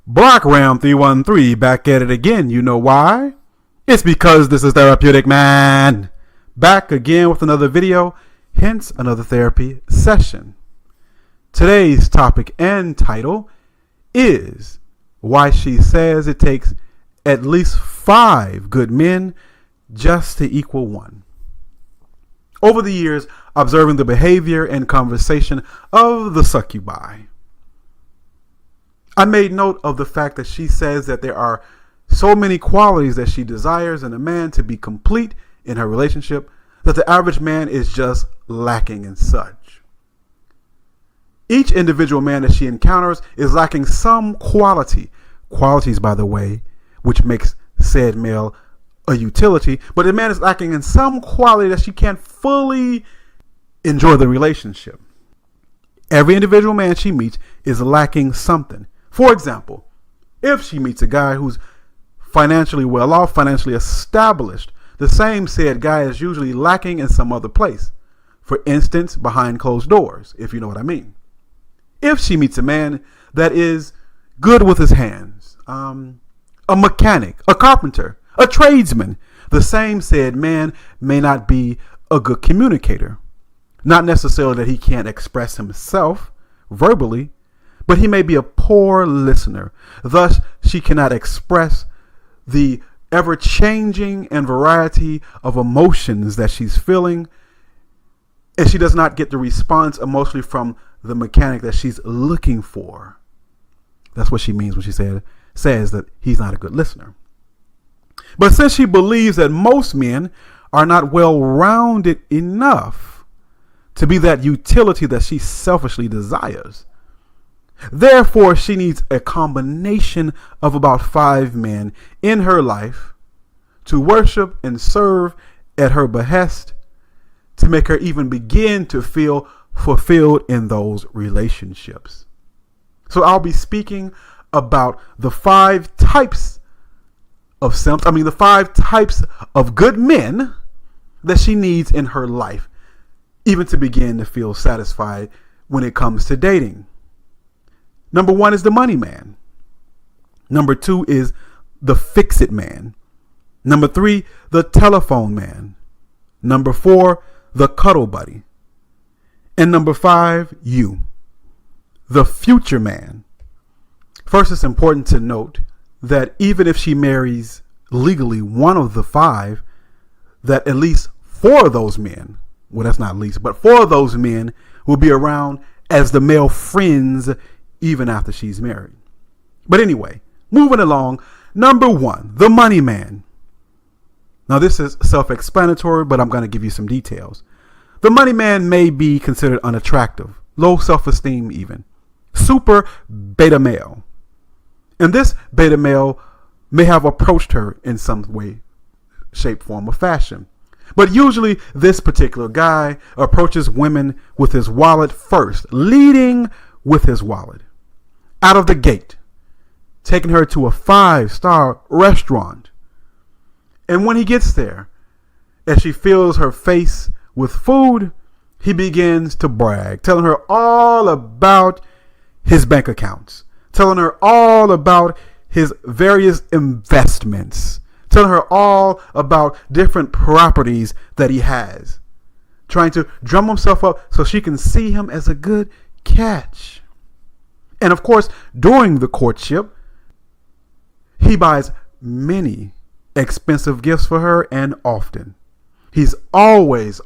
Block Ram 313 back at it again. You know why? It's because this is Therapeutic Man. Back again with another video, hence another therapy session. Today's topic and title is why she says it takes at least 5 good men just to equal one. Over the years, observing the behavior and conversation of the succubi, I made note of the fact that she says that there are so many qualities that she desires in a man to be complete in her relationship that the average man is just lacking in such. Each individual man that she encounters is lacking some qualities, by the way, which makes said male a utility, but the man is lacking in some quality that she can't fully enjoy the relationship. Every individual man she meets is lacking something. For example, if she meets a guy who's financially well off, financially established, the same said guy is usually lacking in some other place. For instance, behind closed doors, if you know what I mean. If she meets a man that is good with his hands, a mechanic, a carpenter, a tradesman, the same said man may not be a good communicator. Not necessarily that he can't express himself verbally, but he may be a poor listener. Thus, she cannot express the ever-changing and variety of emotions that she's feeling, and she does not get the response emotionally from the mechanic that she's looking for. That's what she means when she says that he's not a good listener. But since she believes that most men are not well-rounded enough to be that utility that she selfishly desires, therefore, she needs a combination of about 5 men in her life to worship and serve at her behest to make her even begin to feel fulfilled in those relationships. So I'll be speaking about the 5 types of simps, the 5 types of good men that she needs in her life, even to begin to feel satisfied when it comes to dating. Number 1 is the money man. Number 2 is the fix-it man. Number 3, the telephone man. Number 4, the cuddle buddy. And number 5, you, the future man. First, it's important to note that even if she marries legally one of the 5, that at least 4 of those men, well, that's not least, but 4 of those men will be around as the male friends even after she's married. But anyway, moving along, number 1, the money man. Now, this is self-explanatory, but I'm going to give you some details. The money man may be considered unattractive, low self-esteem even, super beta male. And this beta male may have approached her in some way, shape, form, or fashion. But usually this particular guy approaches women with his wallet first, leading with his wallet out of the gate, taking her to a 5-star restaurant. And when he gets there, as she fills her face with food, he begins to brag, telling her all about his bank accounts, telling her all about his various investments, telling her all about different properties that he has, trying to drum himself up so she can see him as a good catch. And of course, during the courtship, he buys many expensive gifts for her, and often. He's always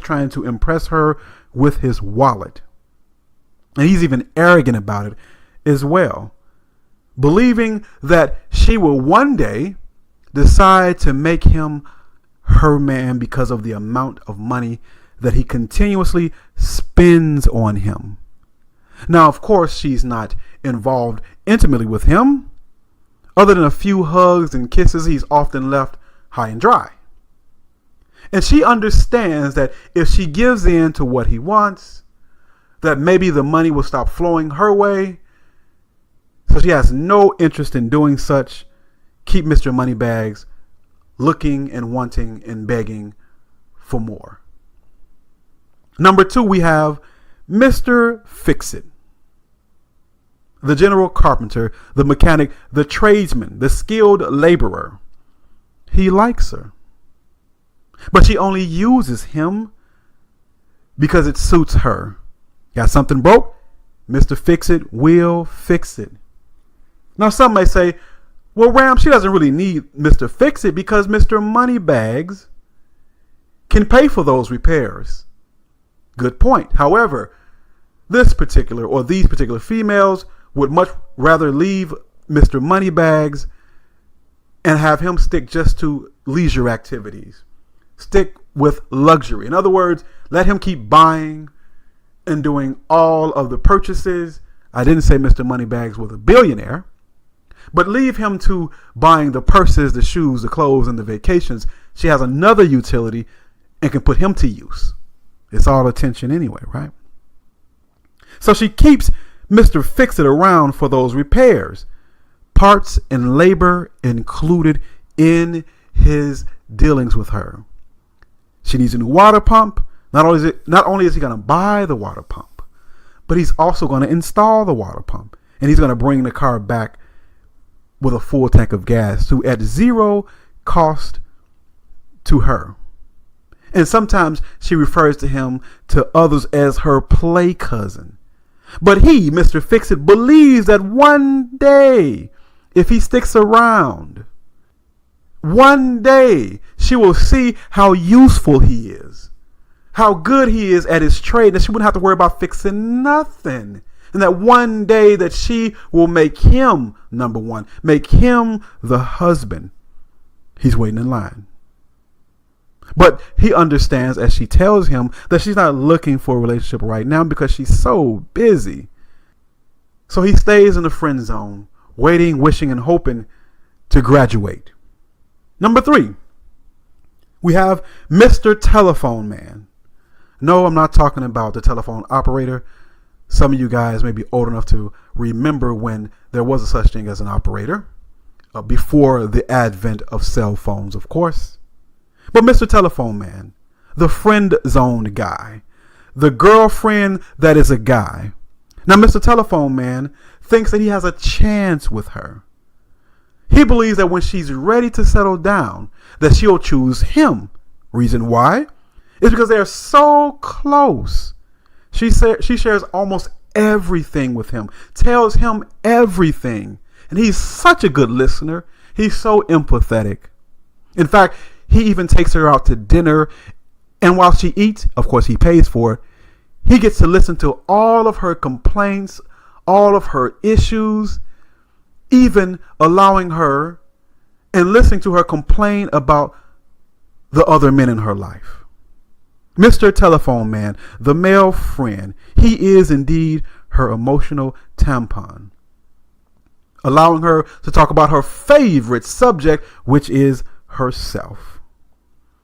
trying to impress her with his wallet. And he's even arrogant about it as well, believing that she will one day decide to make him her man because of the amount of money that he continuously spends on him. Now, of course, she's not involved intimately with him. Other than a few hugs and kisses, he's often left high and dry. And she understands that if she gives in to what he wants, that maybe the money will stop flowing her way. So she has no interest in doing such. Keep Mr. Moneybags looking and wanting and begging for more. Number 2, we have Mr. Fix-It. the general carpenter, the mechanic, the tradesman, the skilled laborer. He likes her. But she only uses him because it suits her. Got something broke? Mr. Fix-It will fix it. Now some may say, well, Ram, she doesn't really need Mr. Fix-It because Mr. Moneybags can pay for those repairs. Good point. However, these particular females would much rather leave Mr. Moneybags and have him stick just to leisure activities. Stick with luxury. In other words, let him keep buying and doing all of the purchases. I didn't say Mr. Moneybags was a billionaire, but leave him to buying the purses, the shoes, the clothes, and the vacations. She has another utility and can put him to use. It's all attention anyway, right? So she keeps Mr. Fix-It around for those repairs, parts and labor included in his dealings with her. She needs a new water pump. Not only is he going to buy the water pump, but he's also going to install the water pump, and he's going to bring the car back with a full tank of gas at zero cost to her. And sometimes she refers to others as her play cousin. But he, Mr. Fix-It, believes that one day, if he sticks around, one day she will see how useful he is, how good he is at his trade, that she wouldn't have to worry about fixing nothing. And that one day that she will make him number one, make him the husband. He's waiting in line. But he understands as she tells him that she's not looking for a relationship right now because she's so busy. So he stays in the friend zone, waiting, wishing, and hoping to graduate. Number 3, we have Mr. Telephone Man. No, I'm not talking about the telephone operator. Some of you guys may be old enough to remember when there was a such thing as an operator, before the advent of cell phones, of course. But Mr. Telephone Man, the friend zone guy, the girlfriend that is a guy. Now, Mr. Telephone Man thinks that he has a chance with her. He believes that when she's ready to settle down, that she'll choose him. Reason why? Is because they're so close. She shares almost everything with him, tells him everything. And he's such a good listener. He's so empathetic. In fact, he even takes her out to dinner. And while she eats, of course, he pays for it. He gets to listen to all of her complaints, all of her issues, even allowing her and listening to her complain about the other men in her life. Mr. Telephone Man, the male friend, he is indeed her emotional tampon, allowing her to talk about her favorite subject, which is herself.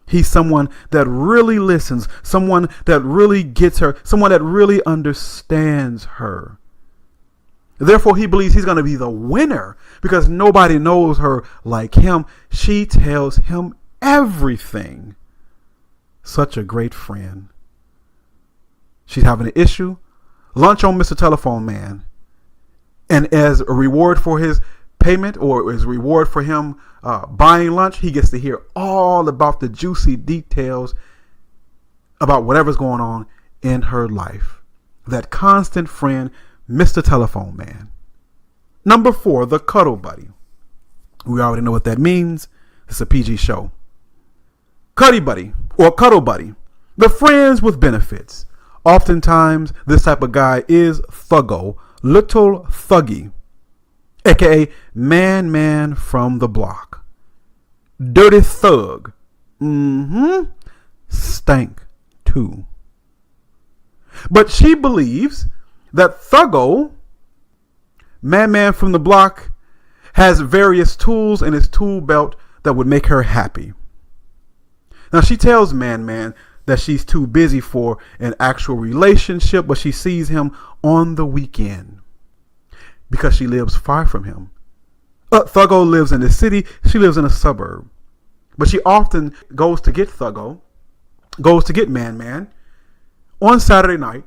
He's someone that really listens, someone that really gets her, someone that really understands her. Therefore, he believes he's going to be the winner because nobody knows her like him. She tells him everything. Such a great friend. She's having an issue. Lunch on Mr. Telephone Man. And as a reward for his payment, or as a reward for him buying lunch, he gets to hear all about the juicy details about whatever's going on in her life. That constant friend, Mr. Telephone Man. Number 4, the cuddle buddy. We already know what that means. It's a PG show. Cuddy buddy or cuddle buddy. The friends with benefits. Oftentimes, this type of guy is thuggo, little thuggy, aka man from the block. Dirty thug. Stank too. But she believes that thuggo, man from the block, has various tools in his tool belt that would make her happy. Now she tells man that she's too busy for an actual relationship, but she sees him on the weekend because she lives far from him. Thuggo lives in the city. She lives in a suburb. But she often goes to get Thuggo, goes to get man on Saturday night,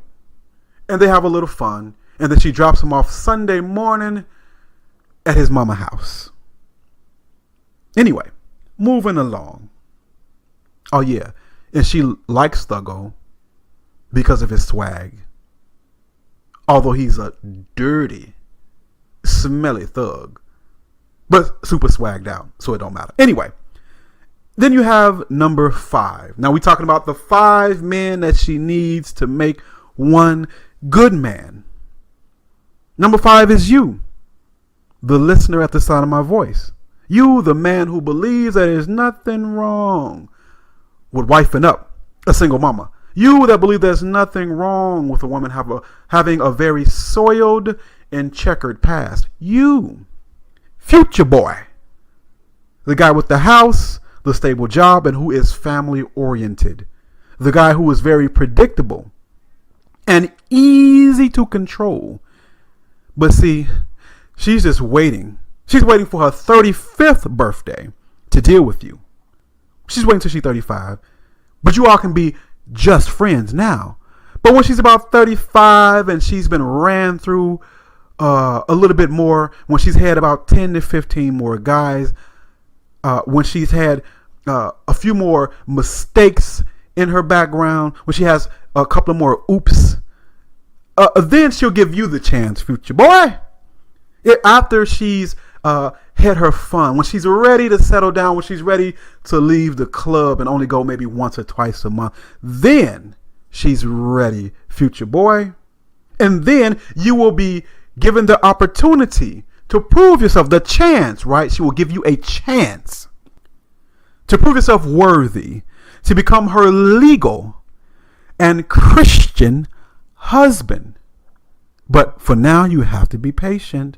and they have a little fun. And then she drops him off Sunday morning at his mama house. Anyway, moving along. Oh yeah, and she likes Thuggo because of his swag. Although he's a dirty, smelly thug, but super swagged out, so it don't matter. Anyway, then you have number 5. Now we're talking about the 5 men that she needs to make one good man. Number 5 is you, the listener at the sound of my voice. You, the man who believes that there's nothing wrong with wifing up a single mama. You that believe there's nothing wrong with a woman having a very soiled and checkered past. You, future boy, the guy with the house, the stable job, and who is family oriented. The guy who is very predictable and easy to control. But see, she's just waiting. She's waiting for her 35th birthday to deal with you. She's waiting till she's 35. But you all can be just friends now. But when she's about 35 and she's been ran through a little bit more, when she's had about 10 to 15 more guys, when she's had a few more mistakes in her background, when she has a couple of more oops, then she'll give you the chance, future boy. After she's had her fun, when she's ready to settle down, when she's ready to leave the club and only go maybe once or twice a month, then she's ready, future boy. And then you will be given the opportunity to prove yourself, the chance, right? She will give you a chance to prove yourself worthy to become her legal and Christian husband. But for now, you have to be patient.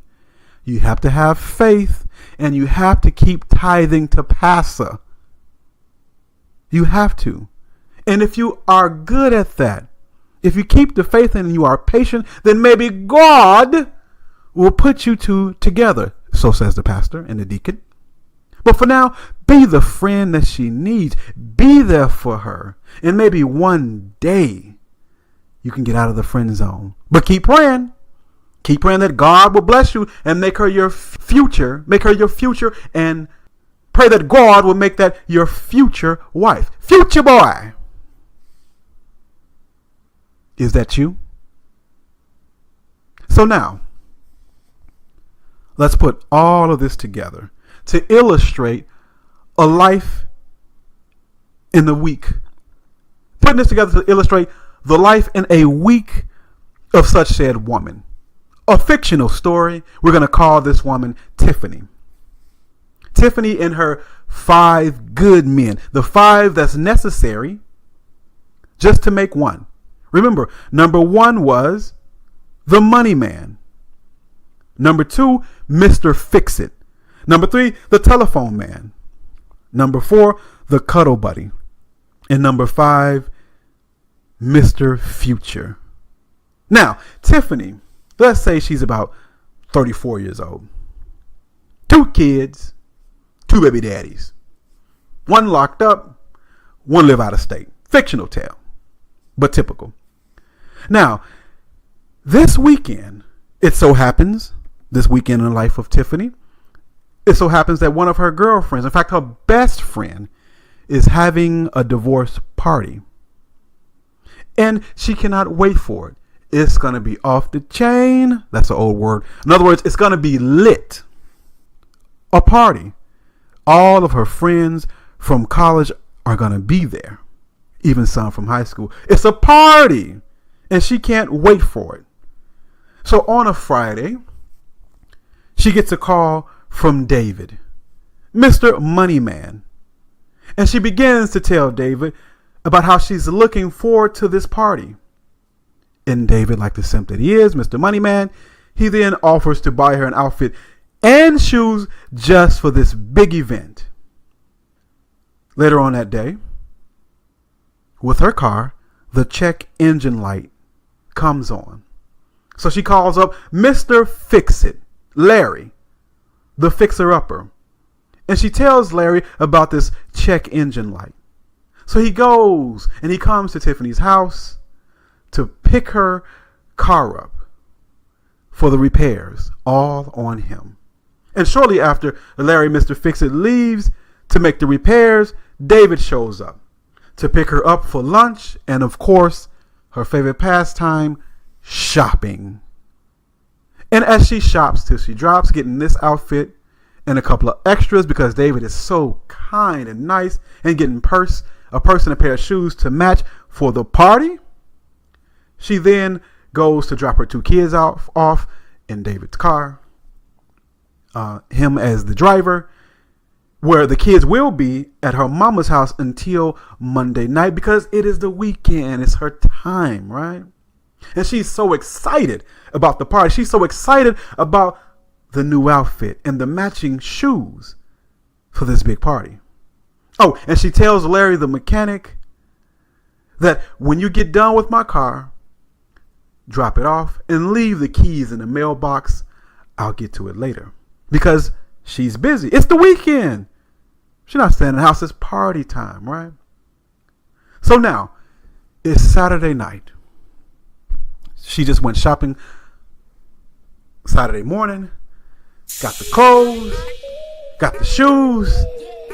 You have to have faith, and you have to keep tithing to Pastor. You have to. And if you are good at that, if you keep the faith and you are patient, then maybe God will put you two together. So says the pastor and the deacon. But for now, be the friend that she needs. Be there for her. And maybe one day you can get out of the friend zone. But keep praying. Keep praying that God will bless you and make her your future. Make her your future, and pray that God will make that your future wife. Future boy. Is that you? So now, let's put all of this together to illustrate a life in the week. Putting this together to illustrate the life in a week of such said woman. A fictional story. We're going to call this woman Tiffany. Tiffany and her 5 good men. The 5 that's necessary just to make one. Remember, number 1 was the money man. Number 2, Mr. Fix-It. Number 3, the telephone man. Number 4, the cuddle buddy. And number 5, Mr. Future. Now, Tiffany, let's say she's about 34 years old. 2 kids, 2 baby daddies. 1 locked up, 1 live out of state. Fictional tale, but typical. Now, this weekend, it so happens, this weekend in the life of Tiffany, it so happens that one of her girlfriends, in fact, her best friend, is having a divorce party. And she cannot wait for it. It's going to be off the chain. That's an old word. In other words, it's going to be lit. A party. All of her friends from college are going to be there. Even some from high school. It's a party. And she can't wait for it. So on a Friday, she gets a call from David, Mr. Moneyman. And she begins to tell David about how she's looking forward to this party. And David, like the simp that he is, Mr. Moneyman, he then offers to buy her an outfit and shoes just for this big event. Later on that day, with her car, the check engine light comes on. So she calls up Mr. Fix-It, Larry, the fixer-upper. And she tells Larry about this check engine light. So he goes and he comes to Tiffany's house to pick her car up. for the repairs, all on him. And shortly after Larry, Mr. Fix-It, leaves to make the repairs, David shows up to pick her up for lunch and, of course, her favorite pastime, shopping. And as she shops till she drops, getting this outfit and a couple of extras because David is so kind and nice, and getting a purse and a pair of shoes to match for the party, she then goes to drop her 2 kids off in David's car, him as the driver, where the kids will be at her mama's house until Monday night because it is the weekend. It's her time, right? And she's so excited about the party. She's so excited about the new outfit and the matching shoes for this big party. Oh, and she tells Larry, the mechanic, that when you get done with my car, drop it off and leave the keys in the mailbox. I'll get to it later because she's busy. It's the weekend. She's not staying in the house. It's party time, right? So now it's Saturday night. She just went shopping Saturday morning, got the clothes, got the shoes,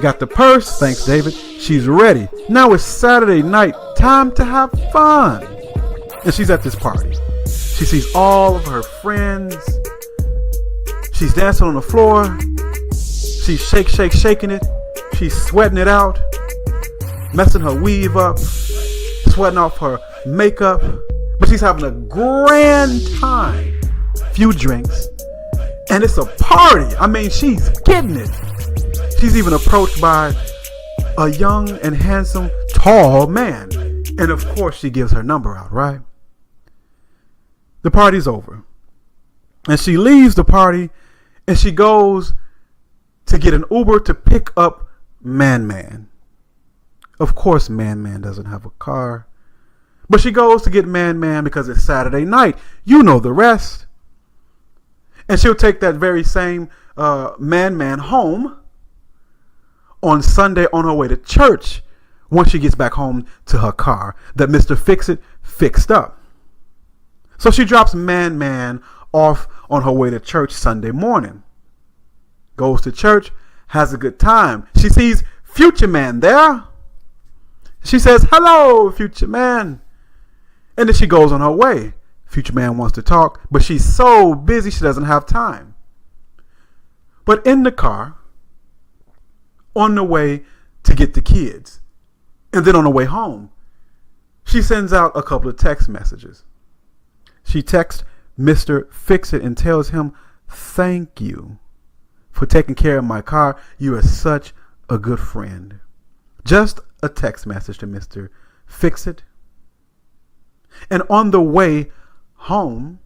got the purse. Thanks, David. She's ready. Now it's Saturday night. Time to have fun. And she's at this party. She sees all of her friends. She's dancing on the floor. She's shaking it. She's sweating it out, messing her weave up, sweating off her makeup. But she's having a grand time. Few drinks. And it's a party. I mean, she's getting it. She's even approached by a young and handsome, tall man. And of course, she gives her number out, right? The party's over. And she leaves the party and she goes to get an Uber to pick up Man. Of course, Man doesn't have a car. But she goes to get Man because it's Saturday night. You know the rest. And she'll take that very same Man home on Sunday on her way to church once she gets back home to her car that Mr. Fix-It fixed up. So she drops Man off on her way to church Sunday morning. Goes to church, has a good time. She sees Future Man there. She says, "Hello, Future Man." And then she goes on her way. Future Man wants to talk, but she's so busy she doesn't have time. But in the car, on the way to get the kids, and then on the way home, she sends out a couple of text messages. She texts Mr. Fix-It and tells him, "Thank you for taking care of my car. You are such a good friend." Just a text message to Mr. Fix-It. And on the way home,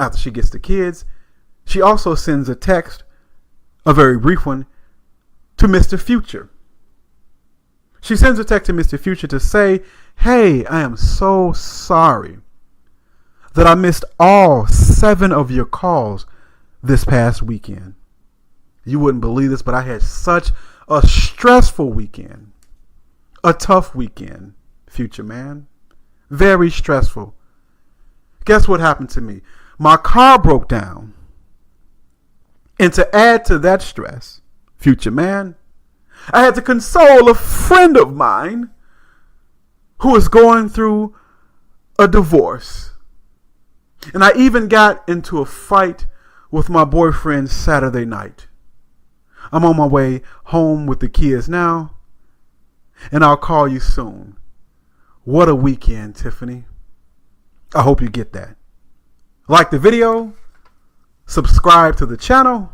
after she gets the kids, she also sends a text, a very brief one, to Mr. Future. She sends a text to Mr. Future to say, "Hey, I am so sorry that I missed all 7 of your calls this past weekend. You wouldn't believe this, but I had such a stressful weekend. A tough weekend, Future Man. Very stressful. Guess what happened to me? My car broke down. And to add to that stress, Future Man, I had to console a friend of mine who is going through a divorce. And I even got into a fight with my boyfriend Saturday night. I'm on my way home with the kids now, and I'll call you soon." What a weekend, Tiffany. I hope you get that. Like the video, subscribe to the channel,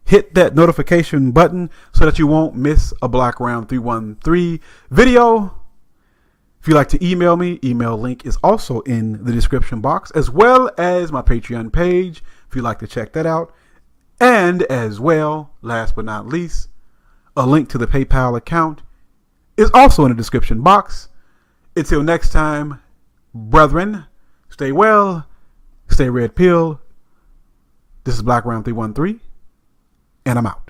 hit that notification button so that you won't miss a Black Round 313 video. If you'd like to email me, email link is also in the description box, as well as my Patreon page if you'd like to check that out. And as well, last but not least, a link to the PayPal account is also in the description box. Until next time, brethren, stay well, stay red pill. This is Black Round 313, and I'm out.